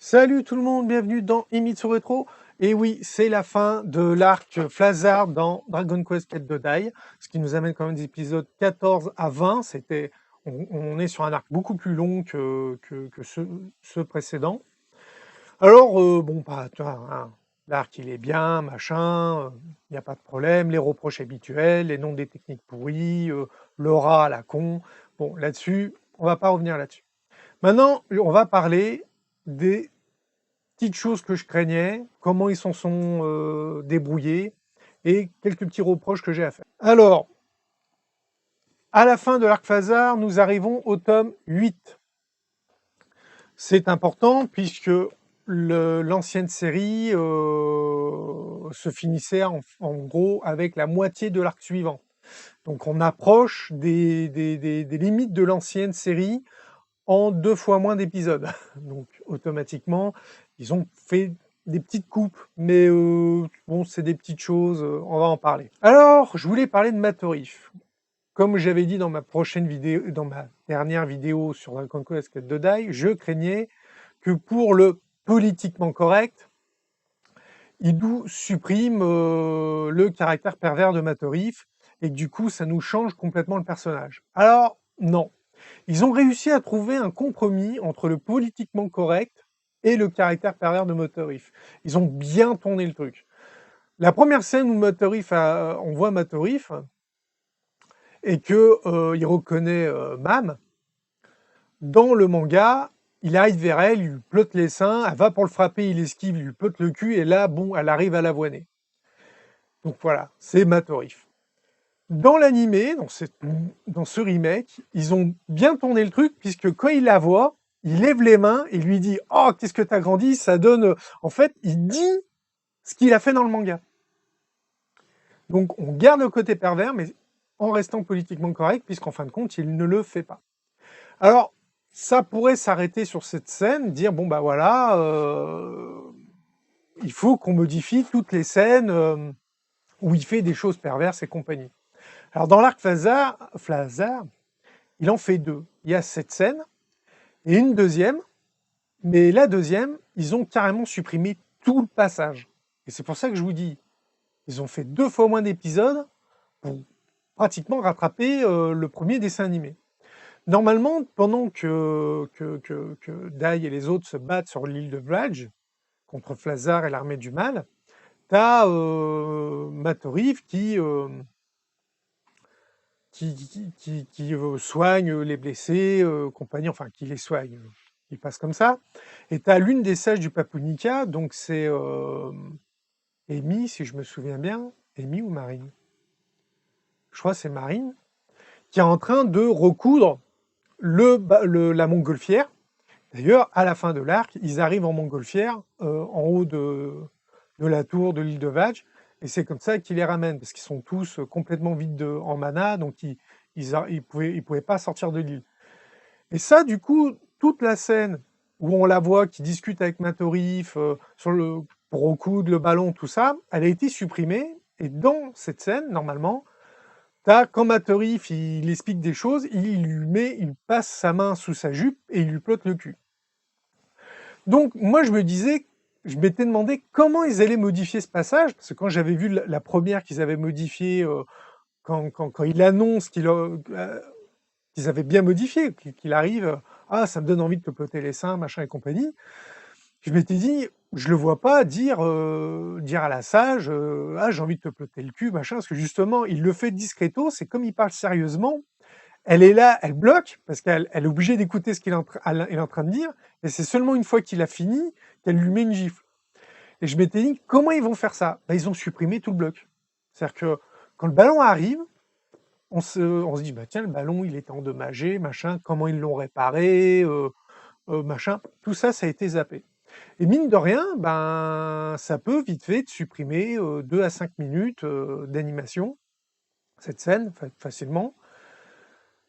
Salut tout le monde, bienvenue dans Himitsu Retro. Et oui, c'est la fin de l'arc Flazard dans Dragon Quest Quête de Dai, ce qui nous amène quand même des épisodes 14 à 20. On est sur un arc beaucoup plus long que ceux précédents. Alors, bon, bah, tu vois, hein, l'arc il est bien, machin, il n'y a pas de problème, les reproches habituels, les noms des techniques pourries, l'aura à la con. Bon, là-dessus, on va pas revenir là-dessus. Maintenant, on va parler des petites choses que je craignais, comment ils s'en sont débrouillés, et quelques petits reproches que j'ai à faire. Alors, à la fin de l'arc Phasar, nous arrivons au tome 8. C'est important puisque l'ancienne série se finissait en gros avec la moitié de l'arc suivant. Donc on approche des limites de l'ancienne série en 2 fois moins d'épisodes. Donc automatiquement, ils ont fait des petites coupes, mais bon, c'est des petites choses, on va en parler. Alors, je voulais parler de Matorif. Comme j'avais dit dans ma prochaine vidéo, dans ma dernière vidéo sur Dragon Quest de Dai, je craignais que pour le politiquement correct, il nous supprime le caractère pervers de Matorif, et que du coup, ça nous change complètement le personnage. Alors, non. Ils ont réussi à trouver un compromis entre le politiquement correct et le caractère pervers de Motorif. Ils ont bien tourné le truc. La première scène où on voit Motorif et que il reconnaît Mam, dans le manga, il arrive vers elle, il lui plotte les seins, elle va pour le frapper, il esquive, il lui plotte le cul, et là, bon, elle arrive à l'avoiner. Donc voilà, c'est Motorif. Dans l'animé, dans ce remake, ils ont bien tourné le truc, puisque quand il la voit, il lève les mains et lui dit « Oh, qu'est-ce que t'as grandi ?» Ça donne... En fait, il dit ce qu'il a fait dans le manga. Donc on garde le côté pervers, mais en restant politiquement correct, puisqu'en fin de compte, il ne le fait pas. Alors, ça pourrait s'arrêter sur cette scène, dire « Bon, bah voilà, il faut qu'on modifie toutes les scènes où il fait des choses perverses et compagnie. » Alors dans l'arc Flazar, il en fait deux. Il y a cette scène et une deuxième, mais la deuxième, ils ont carrément supprimé tout le passage. Et c'est pour ça que je vous dis, ils ont fait 2 fois moins d'épisodes pour pratiquement rattraper le premier dessin animé. Normalement, pendant que Dai et les autres se battent sur l'île de Vraj contre Flazar et l'armée du mal, t'as Matorif qui soigne les blessés, compagnie, enfin qui les soigne, il passe comme ça. Et tu as l'une des sages du Papunica, donc c'est Amy, si je me souviens bien, Amy ou Marine, je crois que c'est Marine, qui est en train de recoudre la montgolfière. D'ailleurs, à la fin de l'arc, ils arrivent en montgolfière, en haut de la tour de l'île de Vaj, et c'est comme ça qu'ils les ramènent, parce qu'ils sont tous complètement vides en mana, donc ils pouvaient pas sortir de l'île. Et ça, du coup, toute la scène où on la voit qui discute avec Matorif pour recoudre le ballon, tout ça, elle a été supprimée, et dans cette scène, normalement, quand Matorif il explique des choses, il passe sa main sous sa jupe et il lui plotte le cul. Donc moi je m'étais demandé comment ils allaient modifier ce passage, parce que quand j'avais vu la première qu'ils avaient modifiée, quand il annonce qu'ils avaient bien modifié, qu'il arrive, ah ça me donne envie de te plotter les seins, machin et compagnie, je m'étais dit, je le vois pas dire à la sage, ah j'ai envie de te plotter le cul, machin, parce que justement il le fait discreto, c'est comme il parle sérieusement, elle est là, elle bloque, parce qu'elle est obligée d'écouter ce qu'il est en train de dire, et c'est seulement une fois qu'il a fini qu'elle lui met une gifle. Et je m'étais dit, comment ils vont faire ça? Ils ont supprimé tout le bloc. C'est-à-dire que quand le ballon arrive, on se dit, bah tiens, le ballon, il était endommagé, machin, comment ils l'ont réparé, machin. Tout ça, ça a été zappé. Et mine de rien, ça peut vite fait de supprimer 2 à 5 minutes d'animation, cette scène, facilement.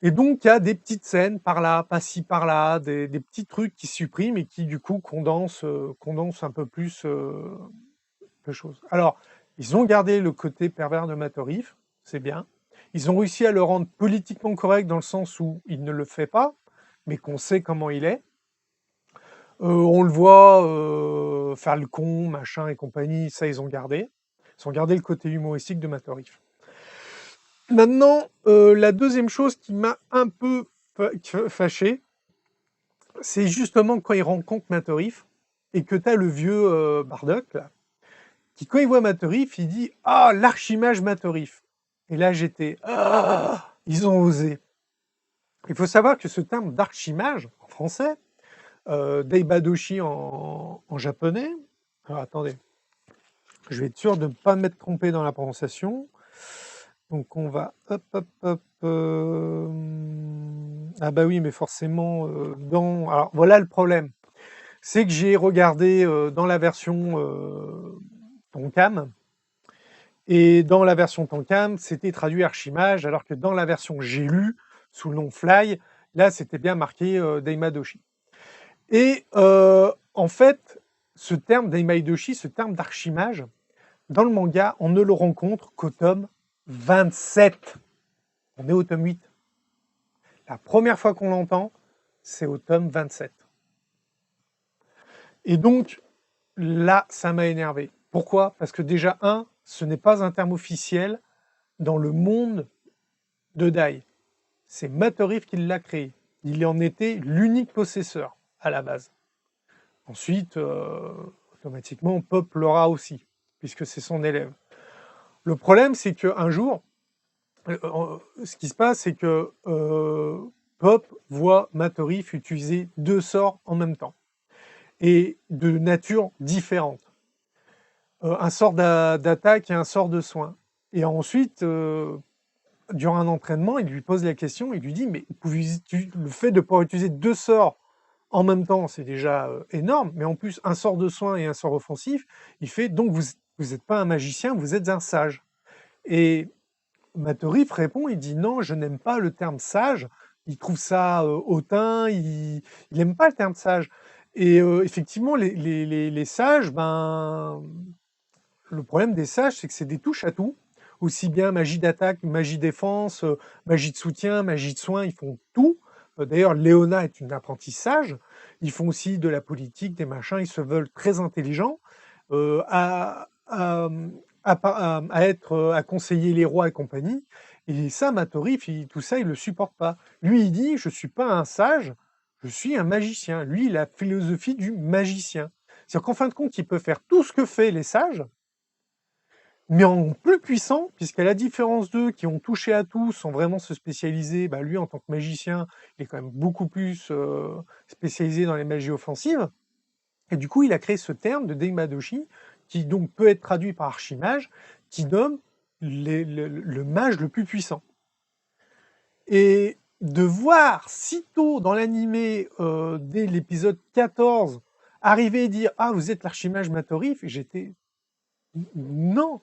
Et donc, il y a des petites scènes par là, par-ci, par-là, des petits trucs qui suppriment et qui, du coup, condensent un peu plus de choses. Alors, ils ont gardé le côté pervers de Matorif, c'est bien. Ils ont réussi à le rendre politiquement correct dans le sens où il ne le fait pas, mais qu'on sait comment il est. On le voit faire le con, machin et compagnie, ça ils ont gardé. Ils ont gardé le côté humoristique de Matt Rife. Maintenant, la deuxième chose qui m'a un peu fâché, c'est justement quand il rencontre Matt Rife et que tu as le vieux Bardock, là, qui quand il voit Matt Rife, il dit « Ah, l'archimage Matt Rife ». Et là j'étais « Ah, ils ont osé ». Il faut savoir que ce terme d'archimage, en français, Daibadoshi en japonais, alors attendez, je vais être sûr de ne pas m'être trompé dans la prononciation. Donc on va hop. Ah bah oui, mais forcément dans. Alors voilà le problème, c'est que j'ai regardé dans la version Tonkam, et dans la version Tonkam, c'était traduit archimage, alors que dans la version j'ai lu sous le nom Fly, là c'était bien marqué Daimadoshi. Et en fait, ce terme Daimadoshi, ce terme d'archimage, dans le manga, on ne le rencontre qu'au tome 27. On est au tome 8. La première fois qu'on l'entend, c'est au tome 27. Et donc, là, ça m'a énervé. Pourquoi? Parce que déjà, ce n'est pas un terme officiel dans le monde de Dai. C'est Matt Rife qui l'a créé. Il en était l'unique possesseur à la base. Ensuite, automatiquement, Pop l'aura aussi, puisque c'est son élève. Le problème, c'est qu'un jour, ce qui se passe, c'est que Pop voit Matt Rife utiliser 2 sorts en même temps, et de nature différente. Un sort d'attaque et un sort de soin. Et ensuite, durant un entraînement, il lui pose la question, il lui dit, mais le fait de pouvoir utiliser 2 sorts en même temps, c'est déjà énorme, mais en plus, un sort de soin et un sort offensif, il fait, donc vous n'êtes pas un magicien, vous êtes un sage. Et Matt Rife répond, il dit non, je n'aime pas le terme sage, il trouve ça hautain, il n'aime pas le terme sage. Et effectivement, les sages, le problème des sages, c'est que c'est des touches à tout, aussi bien magie d'attaque, magie défense, magie de soutien, magie de soin, ils font tout. D'ailleurs, Léona est une apprentie sage, ils font aussi de la politique, des machins, ils se veulent très intelligents, à conseiller les rois et compagnie. Et ça, Matt Rife, tout ça, il le supporte pas. Lui, il dit, je suis pas un sage, je suis un magicien. Lui, la philosophie du magicien. C'est-à-dire qu'en fin de compte, il peut faire tout ce que fait les sages, mais en plus puissant, puisqu'à la différence d'eux qui ont touché à tout sans vraiment se spécialiser, lui en tant que magicien, il est quand même beaucoup plus spécialisé dans les magies offensives. Et du coup, il a créé ce terme de Daimadoshi, qui donc peut être traduit par archimage, qui nomme le mage le plus puissant. Et de voir si tôt dans l'animé, dès l'épisode 14, arriver et dire « Ah, vous êtes l'archimage Matt Rife », j'étais... Non,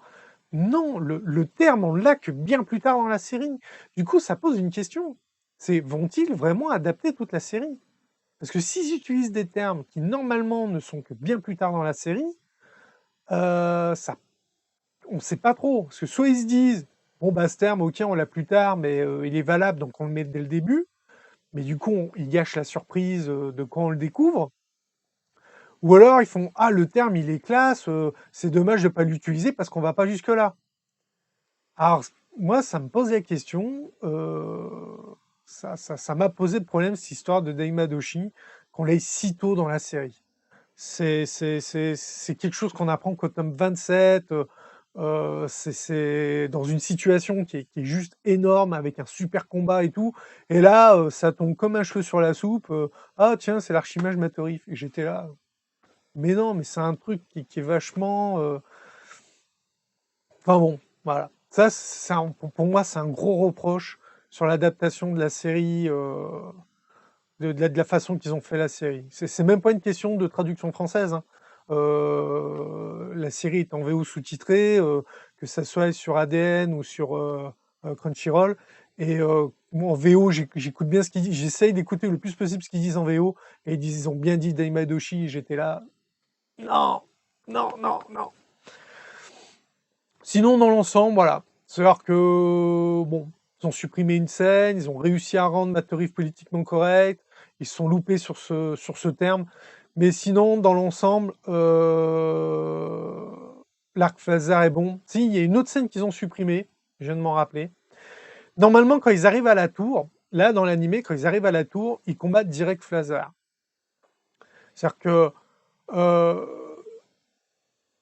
non, le terme, on l'a que bien plus tard dans la série. Du coup, ça pose une question. C'est, vont-ils vraiment adapter toute la série? Parce que s'ils utilisent des termes qui, normalement, ne sont que bien plus tard dans la série, on ne sait pas trop. Parce que soit ils se disent, bon, ce terme, ok, on l'a plus tard, mais il est valable, donc on le met dès le début. Mais du coup, ils gâchent la surprise de quand on le découvre. Ou alors, ils font, ah, le terme, il est classe, c'est dommage de ne pas l'utiliser parce qu'on ne va pas jusque-là. Alors, moi, ça me pose la question, ça m'a posé le problème, cette histoire de Daimadoshi, qu'on l'ait si tôt dans la série. C'est quelque chose qu'on apprend qu'au tome 27, c'est dans une situation qui est juste énorme, avec un super combat et tout, et là, ça tombe comme un cheveu sur la soupe, ah tiens, c'est l'archimage Matt Rife, et j'étais là, mais non, mais c'est un truc qui est vachement... Enfin bon, voilà. Ça, pour moi, c'est un gros reproche sur l'adaptation de la série, de la façon qu'ils ont fait la série. C'est même pas une question de traduction française, hein. La série est en VO sous-titrée, que ça soit sur ADN ou sur Crunchyroll. Et moi, en VO, j'écoute bien ce qu'ils disent. J'essaye d'écouter le plus possible ce qu'ils disent en VO. Et ils ont bien dit Daimadoshi. J'étais là. Non, non, non, non. Sinon, dans l'ensemble, voilà. C'est-à-dire que, bon, ils ont supprimé une scène, ils ont réussi à rendre Matt Rife politiquement correct, ils se sont loupés sur ce terme, Mais sinon, dans l'ensemble, l'arc Flasar est bon. Si, il y a une autre scène qu'ils ont supprimée, je viens de m'en rappeler. Normalement, quand ils arrivent à la tour, là, dans l'animé, quand ils arrivent à la tour, ils combattent direct Flasar. C'est-à-dire que...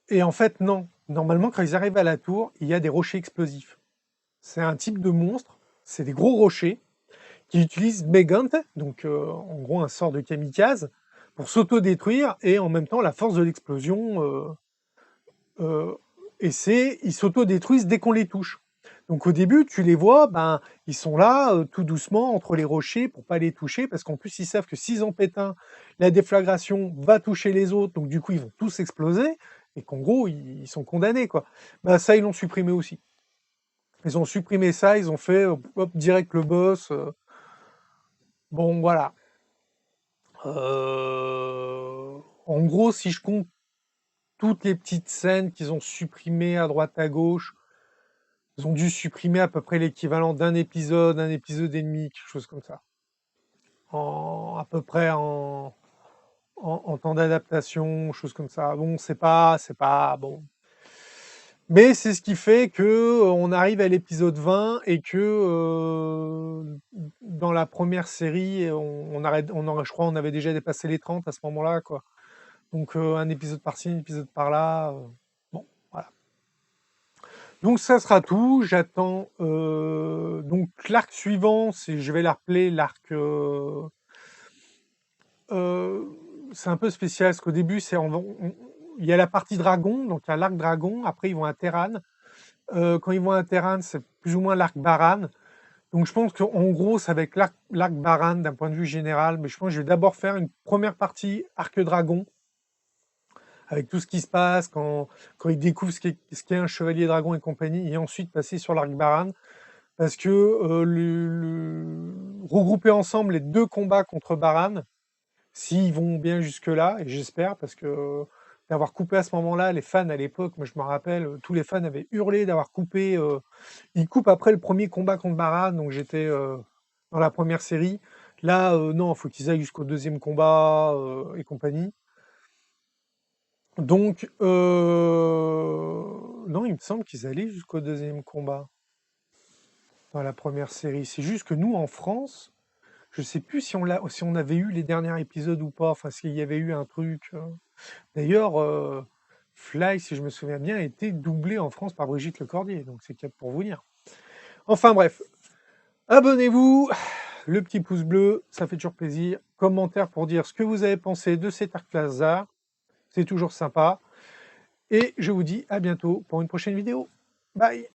et en fait, non. Normalement, quand ils arrivent à la tour, il y a des rochers explosifs. C'est un type de monstre, c'est des gros rochers, qui utilisent Megant, donc en gros un sort de kamikaze, pour s'auto-détruire, et en même temps, la force de l'explosion... et ils s'auto-détruisent dès qu'on les touche. Donc au début, tu les vois, ben, ils sont là, tout doucement, entre les rochers, pour pas les toucher, parce qu'en plus, ils savent que s'ils en pètent un, la déflagration va toucher les autres, donc du coup, ils vont tous exploser, et qu'en gros, ils sont condamnés, quoi. Ben, ça, ils l'ont supprimé aussi. Ils ont supprimé ça, ils ont fait, hop, direct le boss. Bon, voilà. En gros, si je compte toutes les petites scènes qu'ils ont supprimées à droite à gauche, ils ont dû supprimer à peu près l'équivalent d'un épisode et demi, quelque chose comme ça. À peu près en temps d'adaptation, chose comme ça. Bon, c'est pas bon. Mais c'est ce qui fait que on arrive à l'épisode 20 et que dans la première série, je crois on avait déjà dépassé les 30 à ce moment-là, quoi. Donc un épisode par-ci, un épisode par-là. Bon, voilà. Donc ça sera tout. J'attends donc l'arc suivant, je vais l'appeler l'arc. C'est un peu spécial parce qu'au début, il y a la partie dragon, donc il y a l'arc dragon. Après, ils vont à Terran. Quand ils vont à Terran, c'est plus ou moins l'arc Baran. Donc je pense qu'en gros, ça va être l'arc Baran d'un point de vue général. Mais je pense que je vais d'abord faire une première partie arc dragon, avec tout ce qui se passe quand ils découvrent ce qu'est un chevalier dragon et compagnie, et ensuite passer sur l'arc Baran. Parce que regrouper ensemble les deux combats contre Baran, s'ils vont bien jusque-là, et j'espère, parce que d'avoir coupé à ce moment-là, les fans à l'époque, moi je me rappelle, tous les fans avaient hurlé d'avoir coupé. Ils coupent après le premier combat contre Baran, donc j'étais dans la première série. Là, non, il faut qu'ils aillent jusqu'au deuxième combat et compagnie. Donc, non, il me semble qu'ils allaient jusqu'au deuxième combat dans la première série. C'est juste que nous, en France, je sais plus si on avait eu les derniers épisodes ou pas, enfin s'il y avait eu un truc. D'ailleurs, Fly, si je me souviens bien, a été doublé en France par Brigitte Lecordier, donc c'est cap pour vous dire. Enfin bref, abonnez-vous, le petit pouce bleu, ça fait toujours plaisir. Commentaire pour dire ce que vous avez pensé de cet arc Flasar, c'est toujours sympa. Et je vous dis à bientôt pour une prochaine vidéo. Bye!